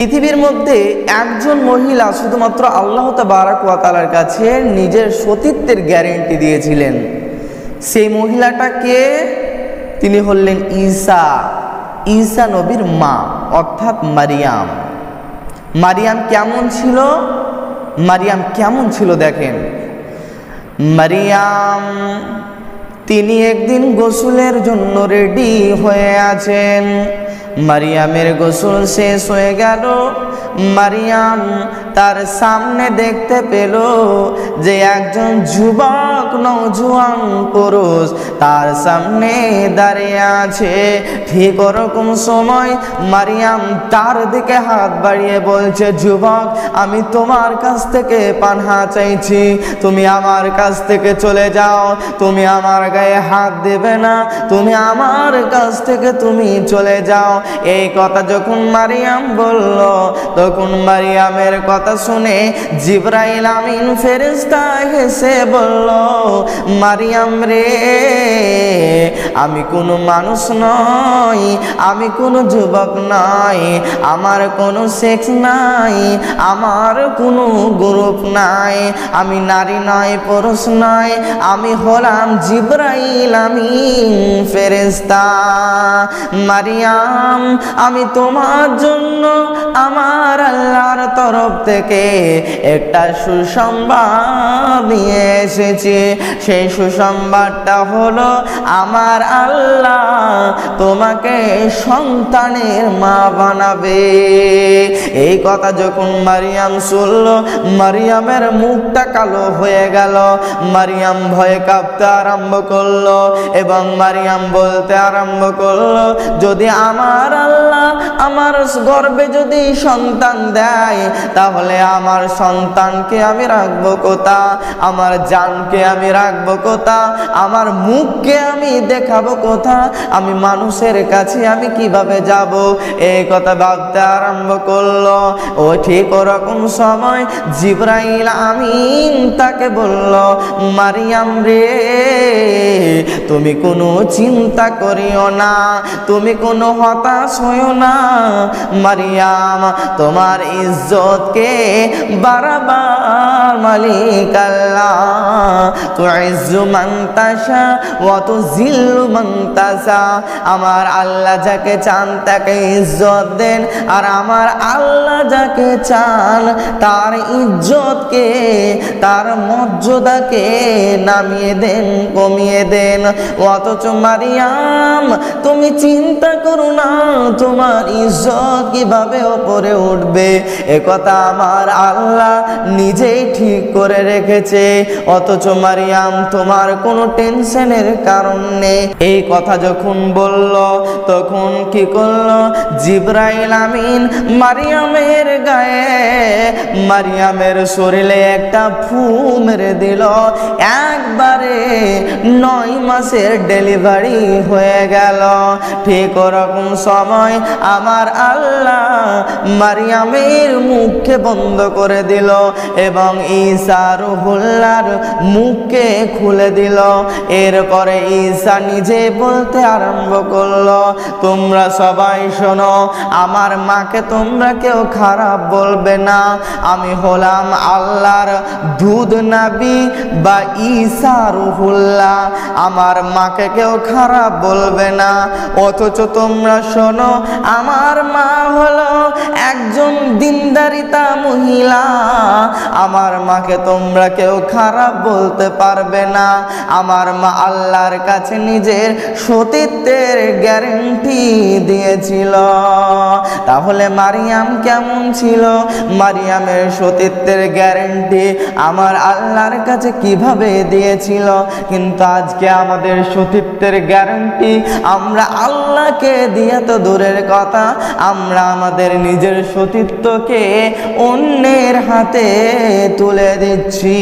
পৃথিবীর মধ্যে একজন মহিলা শুধুমাত্র আল্লাহ তাবারক ওয়া তাআলার কাছে নিজের সতীত্বের গ্যারান্টি দিয়েছিলেন। সেই মহিলাটাকে তিনি হলেন ঈসা নবীর মা অর্থাৎ মারিয়াম। মারিয়াম কেমন ছিল দেখেন। মারিয়াম তিনি একদিন গোসলের জন্য রেডি হয়ে আছেন। মারিয়ামের গোসল শেষ হয়ে গেল। মারিয়াম তার সামনে দেখতে পেল যে একজন যুবক নওজোয়ান পুরুষ তার সামনে দাঁড়িয়ে আছে। ঠিক ওরকম সময় মারিয়াম তার দিকে হাত বাড়িয়ে বলছে, যুবক, আমি তোমার কাছ থেকে পানাহ চাইছি, তুমি আমার কাছ থেকে চলে যাও, তুমি আমার গায়ে হাত দেবে না, তুমি আমার কাছ থেকে তুমি চলে যাও। এই কথা যখন মারিয়াম বলল, তখন মারিয়ামের কথা শুনে জিবরাইল আমিন ফেরেশতা হেসে বলল, মারিয়াম রে, আমি কোনো মানুষ নই, আমি কোনো যুবক নই, আমার কোনো সেক্স নাই, আমার কোনো গ্রুপ নাই, আমি নারী নয়, পুরুষ নয়, আমি হলাম জিবরাইল আমিন ফেরেশতা। মারিয়াম, আমি তোমার জন্য আমার আল্লাহর তরফ থেকে একটা সুসংবাদ নিয়ে এসেছি। সেই সুসংবাদটা হলো আমার আল্লাহ তোমাকে সন্তানের মা বানাবে। এই কথা যখন মারিয়াম শুনল, মারিয়ামের মুখটা কালো হয়ে গেল। মারিয়াম ভয়ে কাঁপতে আরম্ভ করলো এবং মারিয়াম বলতে আরম্ভ করলো, যদি আমার আল্লাহ আমার গর্ভে যদি সন্তান দেয়, তাহলে আমার সন্তানকে আমি রাখবো কোথা, আমার জানকে আমি রাখবো কোথা, আমার মুখকে আমি দেখাবো কোথা, আমি মানুষের কাছে আমি কিভাবে যাব। এই কথা ভাবতে আরম্ভ করলো। ও ঠিক ওরকম সময় জিবরাইল আমিন তাকে বলল, মারিয়াম রে, তুমি কোনো চিন্তা করিও না, তুমি কোনো হতাশ হইও না। মারিয়াম, তোমার ইজ্জতকে বারবার মালিক আল্লাহ তুইজ্জু মান তাশা ওয়া তুযিল্লু মান তাশা, আমার আল্লাহ যাকে চান তাকে ইজ্জত দেন, আর আমার আল্লাহ যাকে চান তার ইজ্জতকে, তার মর্যাদাকে নামিয়ে দেন, কমিয়ে দেন। অথচ মারিয়াম, তুমি চিন্তা করো না তোমার ইজ্জত কিভাবে ওপরে উঠবে, একথা আমার আল্লাহ নিজেই ঠিক করে রেখেছে। অথচ মারিয়াম, তোমার কোনো টেনশনের কারণ নেই। এই কথা যখন বলল, তখন কি করলো জিবরাইল আমিন মারিয়ামের গায়ে, মারিয়ামের শরীরে একটা ফু মেরে দিল। একবারে 9 মাসের ডেলিভারি হয়ে গেল। ঠিক ওরকম সময় আমার আল্লাহ মারিয়ামের মুখকে বন্ধ করে দিল এবং ঈসা রুহুল্লাহর মুখকে খুলে দিল। এরপরে ঈসা নিজে বলতে আরম্ভ করলো, তোমরা সবাই শোনো, আমার মাকে তোমরা কেউ খারাপ বলবে না, আমি হলাম আল্লাহর দুধ নবী বা ঈসা রুহুল্লাহ, আমার মাকে কেউ খারাপ বলবে না। অথচ তোমরা শোনো, আমার মা হলো একজন দিনদারিতা মহিলা, আমার মাকে তোমরা কেউ খারাপ বলতে পারবে না। আমার মা আল্লাহর কাছে নিজের সতীত্বের গ্যারান্টি দিয়েছিল। তাহলে মারিয়াম কেমন ছিল? মারিয়ামের সতীত্বের গ্যারান্টি আমার আল্লাহর কাছে কিভাবে দিয়েছিল? কিন্তু আজকে আমাদের সতীত্বের গ্যারান্টি আমরা আল্লাহকে দিয়ে তো দূরের কথা, আমরা আমাদের নিজের সতীত্বকে অন্যের হাতে তুলে দিচ্ছি।